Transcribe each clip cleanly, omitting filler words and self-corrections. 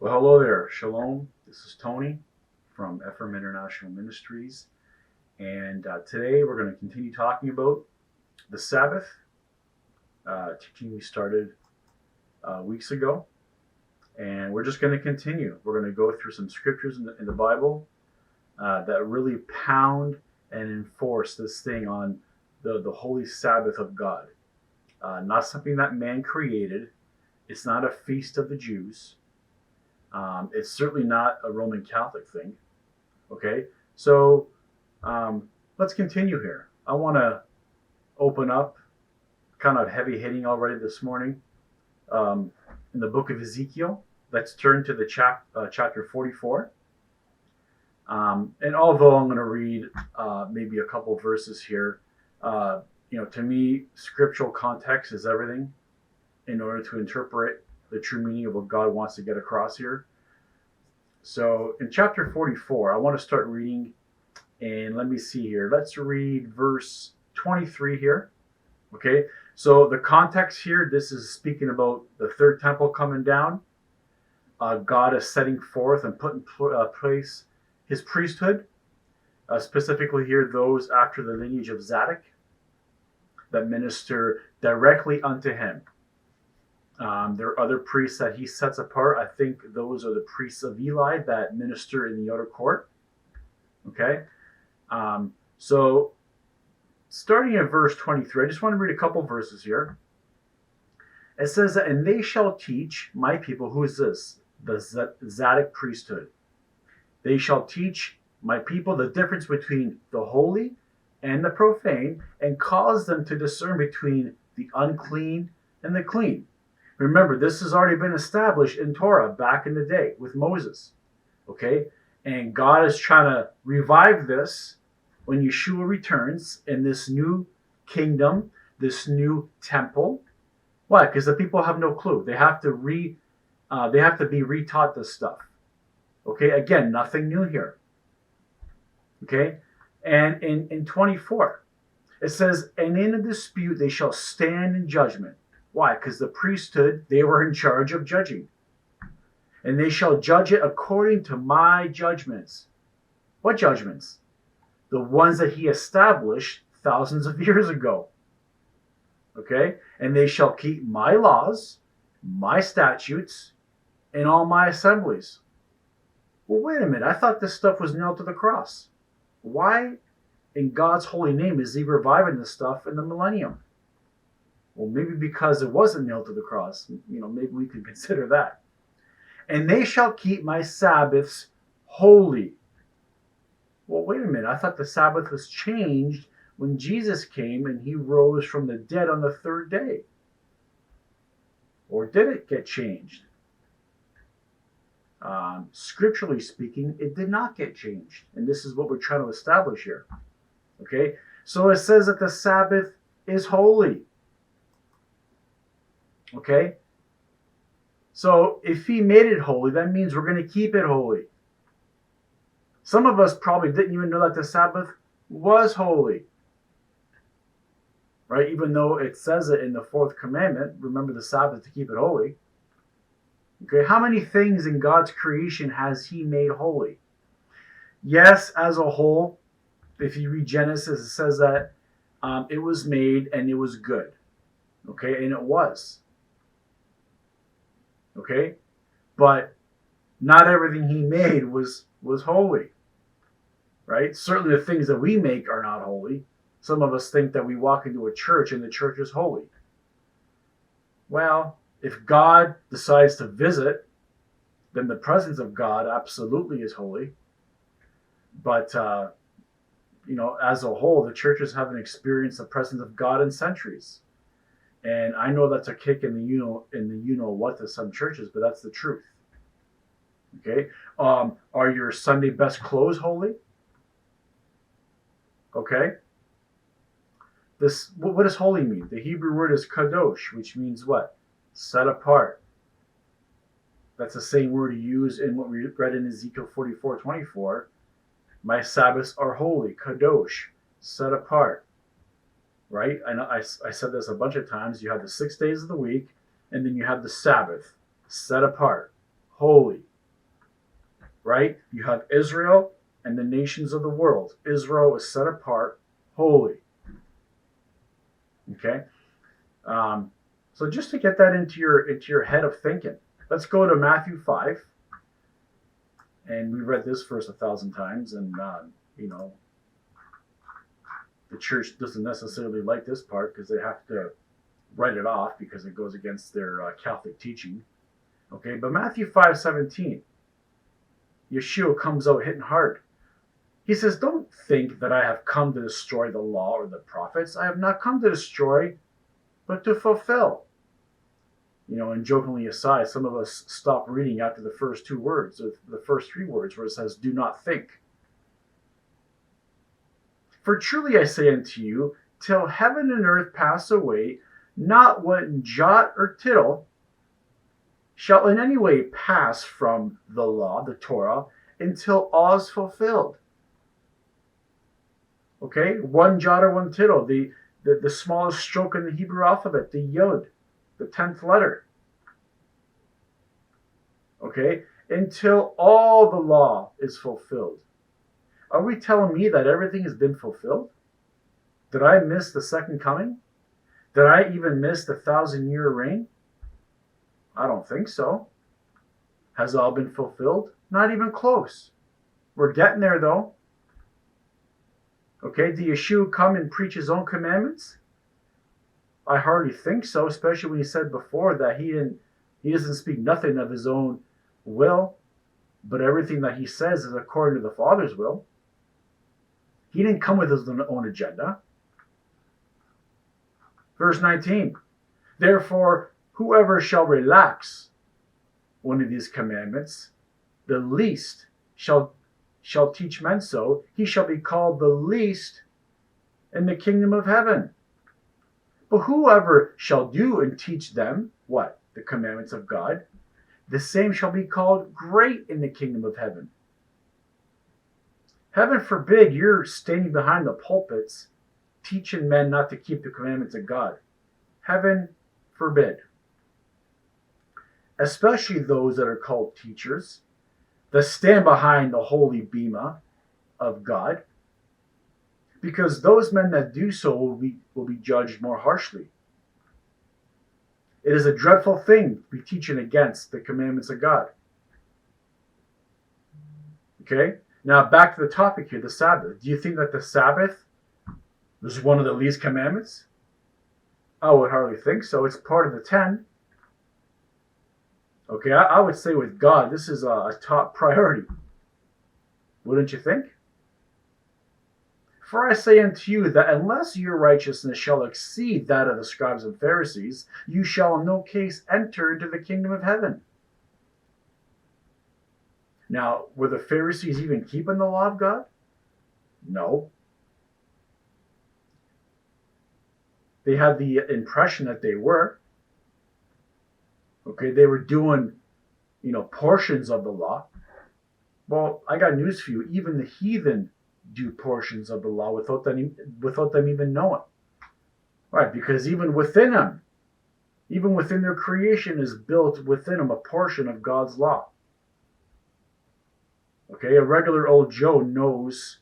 Well, hello there. Shalom. This is Tony from Ephraim International Ministries. And today we're going to continue talking about the Sabbath, teaching we started weeks ago. And we're just going to continue. We're going to go through some scriptures in the Bible that really pound and enforce this thing on the holy Sabbath of God. Not something that man created. It's not a feast of the Jews. It's certainly not a Roman Catholic thing. Okay, so let's continue here. I want to open up, kind of heavy hitting already this morning, in the book of Ezekiel. Let's turn to the chapter 44. And although I'm going to read maybe a couple verses here, to me, scriptural context is everything in order to interpret the true meaning of what God wants to get across here. So in chapter 44, I want to start reading, and let me see here. Let's read verse 23 here. Okay, so the context here, this is speaking about the third temple coming down. God is setting forth and putting in place his priesthood, specifically here those after the lineage of Zadok that minister directly unto him. There are other priests that he sets apart. I think those are the priests of Eli that minister in the outer court. Okay? So, starting at verse 23, I just want to read a couple verses here. It says, "And they shall teach my people," who is this? The Zadok priesthood. "They shall teach my people the difference between the holy and the profane, and cause them to discern between the unclean and the clean." Remember, this has already been established in Torah back in the day with Moses. Okay? And God is trying to revive this when Yeshua returns in this new kingdom, this new temple. Why? Because the people have no clue. They have to be retaught this stuff. Okay? Again, nothing new here. Okay? And in 24, it says, "And in a dispute they shall stand in judgment." Why? Because the priesthood, they were in charge of judging. "And they shall judge it according to my judgments." What judgments? The ones that he established thousands of years ago. Okay? "And they shall keep my laws, my statutes, and all my assemblies." Well, wait a minute. I thought this stuff was nailed to the cross. Why, in God's holy name, is he reviving this stuff in the millennium? Well, maybe because it wasn't nailed to the cross. Maybe we could consider that. "And they shall keep my Sabbaths holy." Well, wait a minute. I thought the Sabbath was changed when Jesus came and he rose from the dead on the third day. Or did it get changed? Scripturally speaking, it did not get changed. And this is what we're trying to establish here. Okay? So it says that the Sabbath is holy. Okay? So if he made it holy, that means we're going to keep it holy. Some of us probably didn't even know that the Sabbath was holy. Right? Even though it says it in the fourth commandment, remember the Sabbath to keep it holy. Okay, how many things in God's creation has he made holy? Yes, as a whole, if you read Genesis, it says that it was made and it was good. Okay, and it was. Okay, but not everything he made was holy. Right? Certainly the things that we make are not holy. Some of us think that we walk into a church and the church is holy. Well, if God decides to visit, then the presence of God absolutely is holy. But, as a whole, the churches haven't experienced the presence of God in centuries. And I know that's a kick in the what to some churches, but that's the truth. Okay? Are your Sunday best clothes holy? Okay? What does holy mean? The Hebrew word is kadosh, which means what? Set apart. That's the same word you use in what we read in Ezekiel 44:24. My Sabbaths are holy, kadosh, set apart. Right? I said this a bunch of times. You have the 6 days of the week, and then you have the Sabbath, set apart, holy. right? You have Israel and the nations of the world. Israel is set apart, holy. Okay, so just to get that into your head of thinking, let's go to Matthew 5, and we read this verse 1,000 times, and you know the church doesn't necessarily like this part because they have to write it off because it goes against their Catholic teaching. Okay, but Matthew 5:17, Yeshua comes out hitting hard. He says, "Don't think that I have come to destroy the law or the prophets. I have not come to destroy, but to fulfill." You know, and jokingly aside, some of us stop reading after the first two words, or the first three words, where it says, "Do not think." For truly I say unto you, till heaven and earth pass away, not one jot or tittle shall in any way pass from the law, the Torah, until all is fulfilled. Okay, one jot or one tittle, the smallest stroke in the Hebrew alphabet, the yod, the 10th letter. Okay, until all the law is fulfilled. Are we telling me that everything has been fulfilled? Did I miss the second coming? Did I even miss the 1,000-year reign? I don't think so. Has all been fulfilled? Not even close. We're getting there though. Okay, did Yeshua come and preach his own commandments? I hardly think so, especially when he said before that he doesn't speak nothing of his own will, but everything that he says is according to the Father's will. He didn't come with his own agenda. Verse 19, therefore, whoever shall relax one of these commandments, the least shall teach men so, he shall be called the least in the kingdom of heaven. But whoever shall do and teach them, what? The commandments of God, the same shall be called great in the kingdom of heaven. Heaven forbid you're standing behind the pulpits teaching men not to keep the commandments of God. Heaven forbid. Especially those that are called teachers, that stand behind the holy bema of God, because those men that do so will be judged more harshly. It is a dreadful thing to be teaching against the commandments of God. Okay? Now back to the topic here, the Sabbath. Do you think that the Sabbath was one of the least commandments? I would hardly think so. It's part of the 10. Okay, I would say with God, this is a top priority. Wouldn't you think? For I say unto you that unless your righteousness shall exceed that of the scribes and Pharisees, you shall in no case enter into the kingdom of heaven. Now, were the Pharisees even keeping the law of God? No. They had the impression that they were. Okay, they were doing, portions of the law. Well, I got news for you. Even the heathen do portions of the law without them even knowing. Right, because even within them, even within their creation is built within them a portion of God's law. Okay, a regular old Joe knows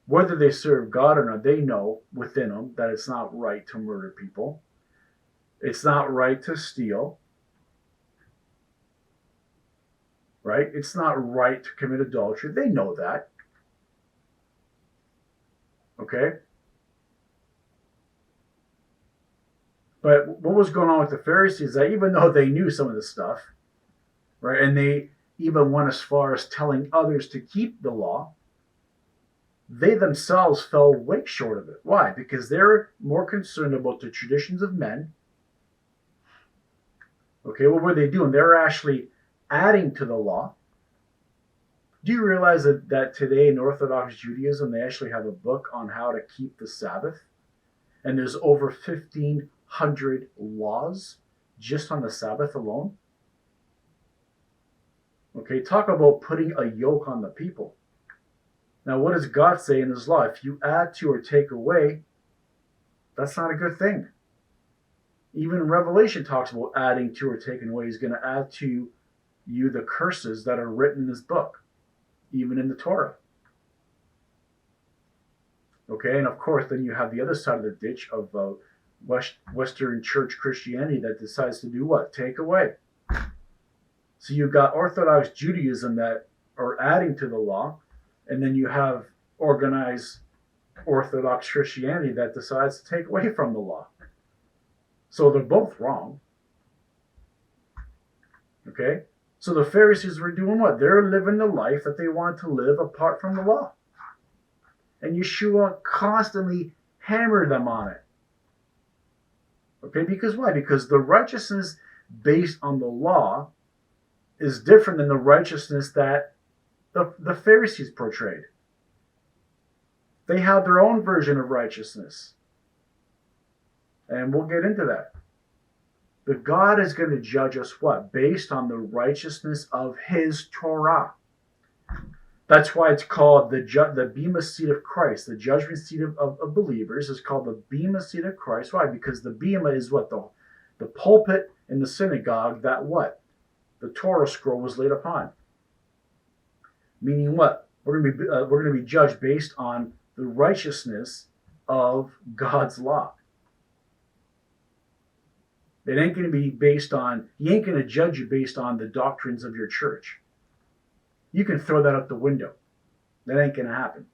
whether they serve God or not. They know within them that it's not right to murder people. It's not right to steal. Right? It's not right to commit adultery. They know that. Okay? But what was going on with the Pharisees is that even though they knew some of this stuff, right, and they even went as far as telling others to keep the law, they themselves fell way short of it. Why? Because they're more concerned about the traditions of men. Okay, what were they doing? They were actually adding to the law. Do you realize that today in Orthodox Judaism, they actually have a book on how to keep the Sabbath? And there's over 1,500 laws just on the Sabbath alone. Okay, talk about putting a yoke on the people. Now, what does God say in his law? If you add to or take away, that's not a good thing. Even Revelation talks about adding to or taking away. He's going to add to you the curses that are written in this book. even in the Torah. Okay, and of course, then you have the other side of the ditch of Western Church Christianity that decides to do what? Take away. So you've got Orthodox Judaism that are adding to the law, and then you have organized Orthodox Christianity that decides to take away from the law. So they're both wrong. Okay? So the Pharisees were doing what? They're living the life that they want to live apart from the law. And Yeshua constantly hammered them on it. Okay? Because why? Because the righteousness based on the law is different than the righteousness that the Pharisees portrayed. They have their own version of righteousness. And we'll get into that. But God is going to judge us what? Based on the righteousness of His Torah. That's why it's called the Bema seat of Christ. The judgment seat of believers is called the Bema seat of Christ. Why? Because the Bema is what? The pulpit in the synagogue that what? The Torah scroll was laid upon. Meaning what? We're going to be judged based on the righteousness of God's law. It ain't going to be based on, He ain't going to judge you based on the doctrines of your church. You can throw that out the window. That ain't going to happen.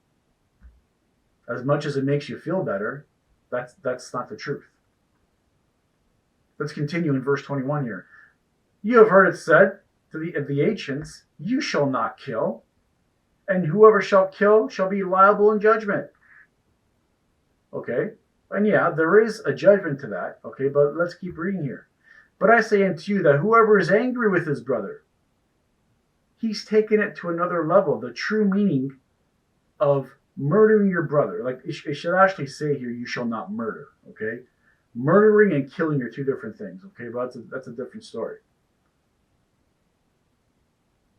As much as it makes you feel better, that's not the truth. Let's continue in verse 21 here. You have heard it said to the ancients, you shall not kill, and whoever shall kill shall be liable in judgment. Okay? And yeah, there is a judgment to that. Okay, but let's keep reading here. But I say unto you that whoever is angry with his brother, he's taken it to another level. The true meaning of murdering your brother. Like it should actually say here, you shall not murder. Okay? Murdering and killing are two different things. Okay, but that's a different story.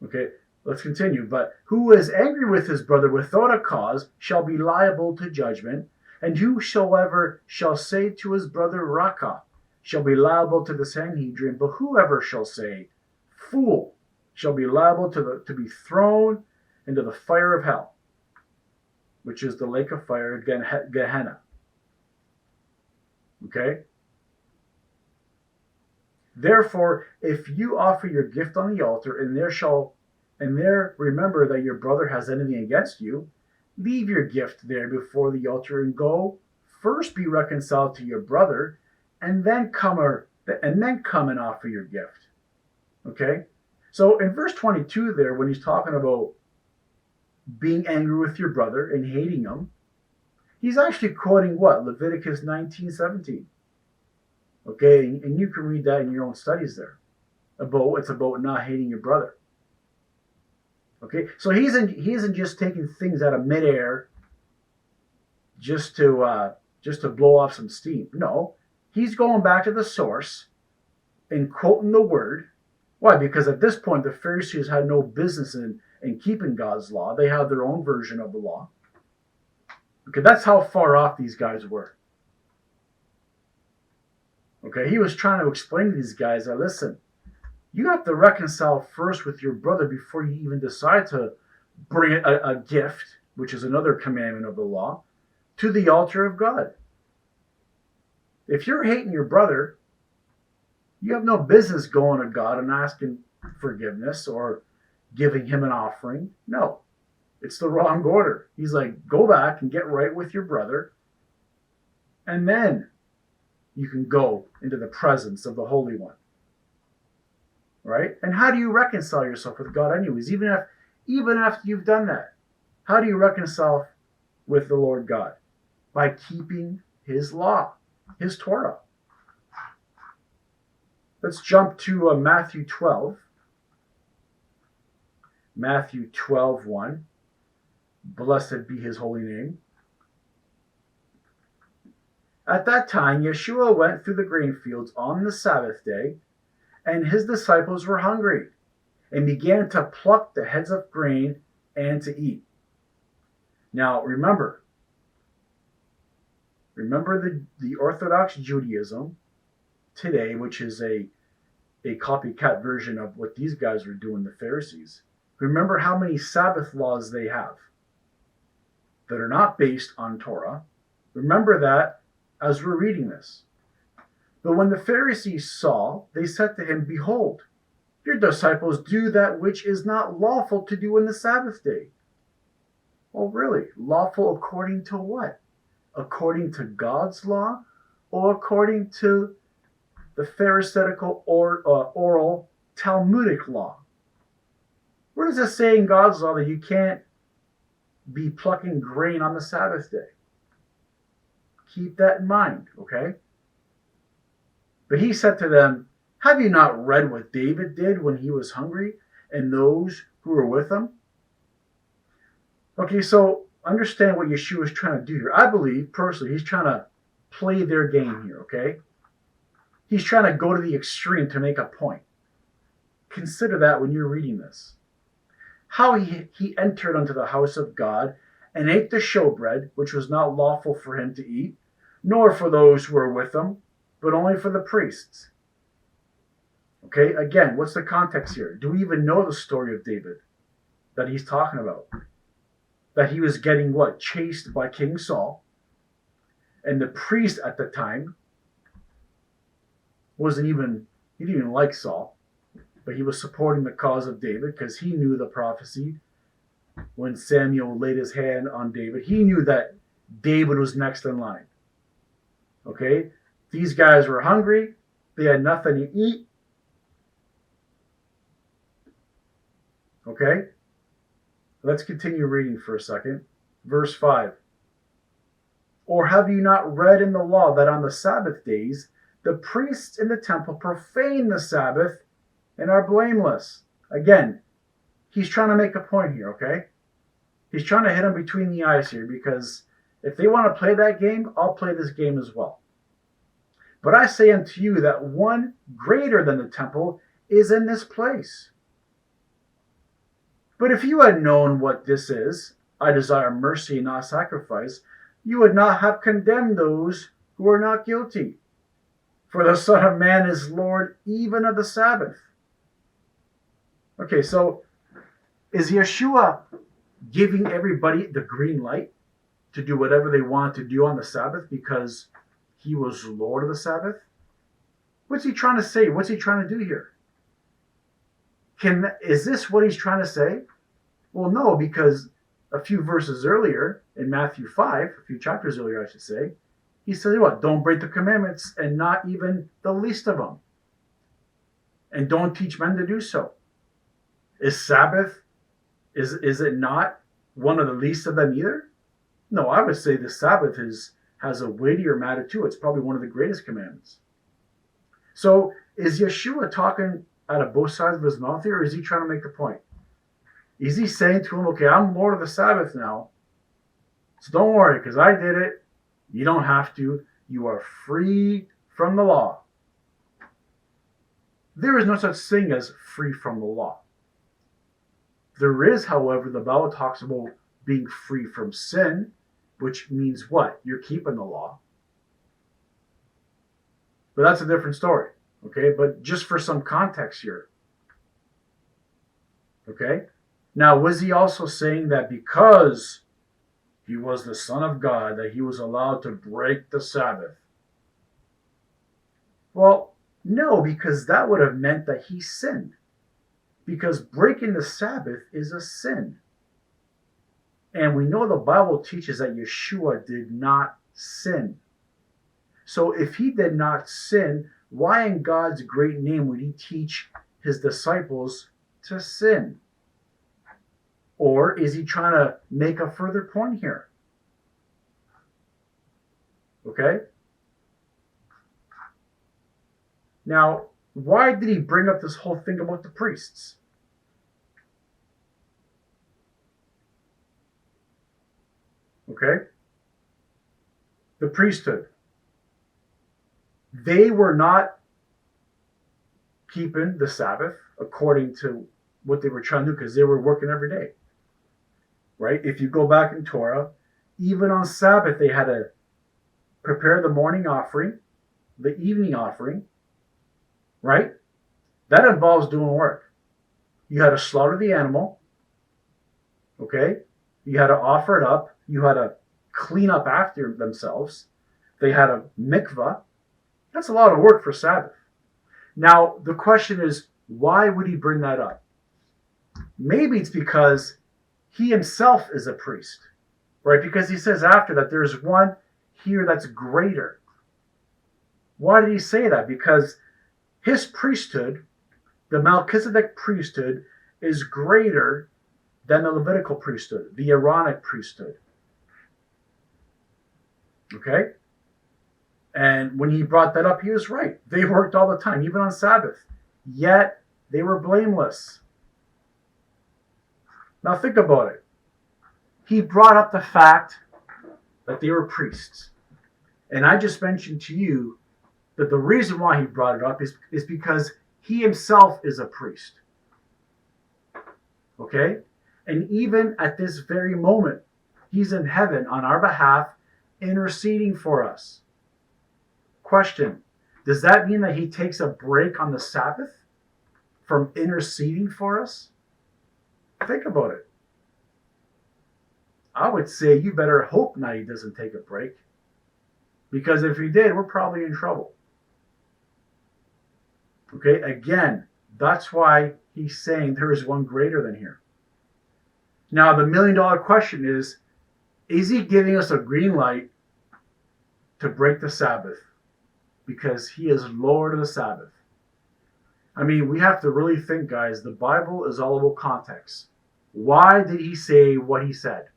Okay, let's continue. But who is angry with his brother without a cause shall be liable to judgment. And whosoever shall say to his brother, Raca, shall be liable to the Sanhedrin. But whoever shall say, fool, shall be liable to be thrown into the fire of hell, which is the lake of fire, Gehenna. Okay? Therefore, if you offer your gift on the altar, and there remember that your brother has anything against you, leave your gift there before the altar and go. First be reconciled to your brother, and then come and offer your gift. Okay? So in verse 22 there, when he's talking about being angry with your brother and hating him, he's actually quoting what? Leviticus 19:17. Okay, and you can read that in your own studies there. It's about not hating your brother. Okay, so he isn't just taking things out of midair just to blow off some steam. No, he's going back to the source and quoting the word. Why? Because at this point the Pharisees had no business in keeping God's law. They had their own version of the law. Okay, that's how far off these guys were. Okay, he was trying to explain to these guys that, listen, you have to reconcile first with your brother before you even decide to bring a gift, which is another commandment of the law, to the altar of God. If you're hating your brother, you have no business going to God and asking forgiveness or giving him an offering. No, it's the wrong order. He's like, go back and get right with your brother, and then you can go into the presence of the Holy One. Right? And how do you reconcile yourself with God anyways? Even after you've done that, how do you reconcile with the Lord God? By keeping His law, His Torah. Let's jump to Matthew 12. Matthew 12:1. Blessed be His holy name. At that time, Yeshua went through the grain fields on the Sabbath day, and His disciples were hungry, and began to pluck the heads of grain and to eat. Now, remember the Orthodox Judaism today, which is a copycat version of what these guys were doing, the Pharisees. Remember how many Sabbath laws they have that are not based on Torah. Remember that as we're reading this. But when the Pharisees saw, they said to him, Behold, your disciples do that which is not lawful to do in the Sabbath day. Well, really, lawful according to what? According to God's law or according to the Pharisaical or oral Talmudic law? Where does it say in God's law that you can't be plucking grain on the Sabbath day? Keep that in mind, okay? But he said to them, Have you not read what David did when he was hungry, and those who were with him? Okay, so understand what Yeshua is trying to do here. I believe, personally, he's trying to play their game here, okay? He's trying to go to the extreme to make a point. Consider that when you're reading this. How he entered unto the house of God and ate the showbread, which was not lawful for him to eat, nor for those who were with him, but only for the priests. Okay, again, what's the context here? Do we even know the story of David that he's talking about? That he was getting what? Chased by King Saul. And the priest at the time he didn't even like Saul, but he was supporting the cause of David because he knew the prophecy when Samuel laid his hand on David. He knew that David was next in line. Okay? These guys were hungry. They had nothing to eat. Okay? Let's continue reading for a second. Verse 5. Or have you not read in the law that on the Sabbath days the priests in the temple profane the Sabbath and are blameless? Again, he's trying to make a point here, okay? He's trying to hit them between the eyes here, because if they want to play that game, I'll play this game as well. But I say unto you that one greater than the temple is in this place. But if you had known what this is, I desire mercy and not sacrifice, you would not have condemned those who are not guilty. For the Son of Man is Lord even of the Sabbath. Okay, so is Yeshua giving everybody the green light to do whatever they want to do on the Sabbath because he was Lord of the Sabbath? What's he trying to say? What's he trying to do here? Is this what he's trying to say? Well, no, because a few verses earlier in Matthew 5, a few chapters earlier, I should say, he said, what? Don't break the commandments, and not even the least of them. And don't teach men to do so. Is Sabbath, is it not one of the least of them either? No, I would say the Sabbath has a weightier matter too. It's probably one of the greatest commandments. So is Yeshua talking out of both sides of his mouth here, or is he trying to make a point? Is he saying to him, okay, I'm Lord of the Sabbath now, so don't worry, because I did it. You don't have to. You are free from the law. There is no such thing as free from the law. There is, however, the Bible talks about being free from sin, which means what? You're keeping the law. But that's a different story, okay? But just for some context here, okay? Now, was he also saying that because he was the Son of God, that he was allowed to break the Sabbath? Well, no, because that would have meant that he sinned. Because breaking the Sabbath is a sin. And we know the Bible teaches that Yeshua did not sin. So if he did not sin, why in God's great name would he teach his disciples to sin? Or is he trying to make a further point here? Okay? Now, why did he bring up this whole thing about the priests? Okay? The priesthood. They were not keeping the Sabbath according to what they were trying to do, because they were working every day. Right? If you go back in Torah, even on Sabbath, they had to prepare the morning offering, the evening offering, right? That involves doing work. You had to slaughter the animal, Okay? You had to offer it up. You had to clean up after themselves. They had a mikvah. That's a lot of work for Sabbath. Now, the question is, why would he bring that up? Maybe it's because he himself is a priest, right? Because he says after that there's one here that's greater. Why did he say that? Because his priesthood, the Melchizedek priesthood, is greater than the Levitical priesthood, the Aaronic priesthood. Okay? And when he brought that up, he was right. They worked all the time, even on Sabbath. Yet they were blameless. Now think about it. He brought up the fact that they were priests. And I just mentioned to you that the reason why he brought it up is because he himself is a priest. Okay? And even at this very moment, he's in heaven on our behalf, interceding for us. Question: does that mean that he takes a break on the Sabbath from interceding for us? Think about it. I would say you better hope now he doesn't take a break. Because if he did, we're probably in trouble. Okay, again, that's why he's saying there is one greater than here. Now, the million-dollar question is he giving us a green light to break the Sabbath? Because he is Lord of the Sabbath. I mean, we have to really think, guys. The Bible is all about context. Why did he say what he said?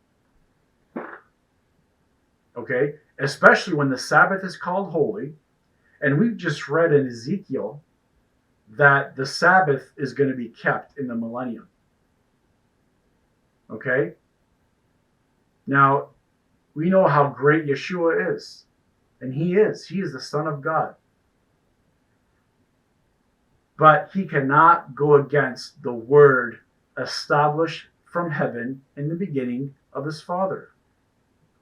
Okay? Especially when the Sabbath is called holy. And we've just read in Ezekiel that the Sabbath is going to be kept in the millennium. Okay? Now, we know how great Yeshua is. And he is. He is the Son of God. But he cannot go against the word established from heaven in the beginning of his Father.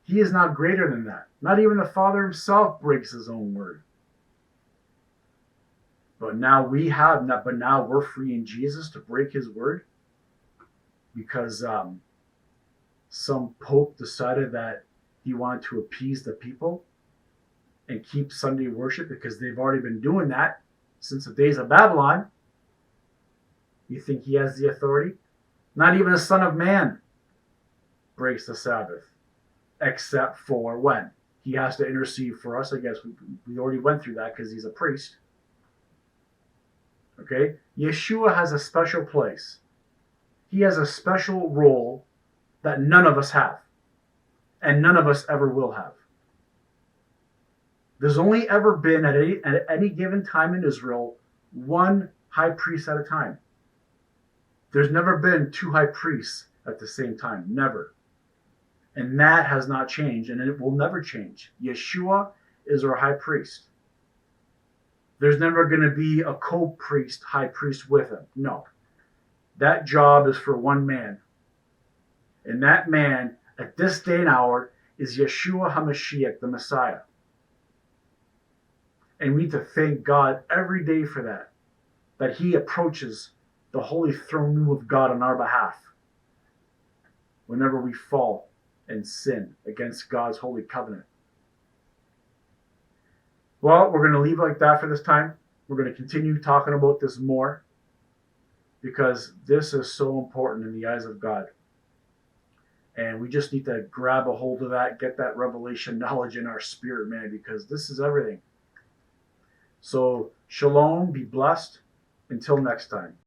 He is not greater than that. Not even the Father himself breaks his own word. But now we're free in Jesus to break his word because some pope decided that he wanted to appease the people and keep Sunday worship because they've already been doing that since the days of Babylon. You think he has the authority? Not even the Son of Man breaks the Sabbath, except for when? He has to intercede for us. I guess we already went through that because he's a priest. Okay? Yeshua has a special place. He has a special role that none of us have. And none of us ever will have. There's only ever been, at any given time in Israel, one high priest at a time. There's never been two high priests at the same time. Never. And that has not changed, and it will never change. Yeshua is our high priest. There's never going to be a co-priest, high priest with him. No. That job is for one man. And that man, at this day and hour, is Yeshua HaMashiach, the Messiah. And we need to thank God every day for that he approaches the holy throne room of God on our behalf whenever we fall and sin against God's holy covenant. Well, we're going to leave it like that for this time. We're going to continue talking about this more because this is so important in the eyes of God. And we just need to grab a hold of that, get that revelation knowledge in our spirit, man, because this is everything. So, shalom, be blessed. Until next time.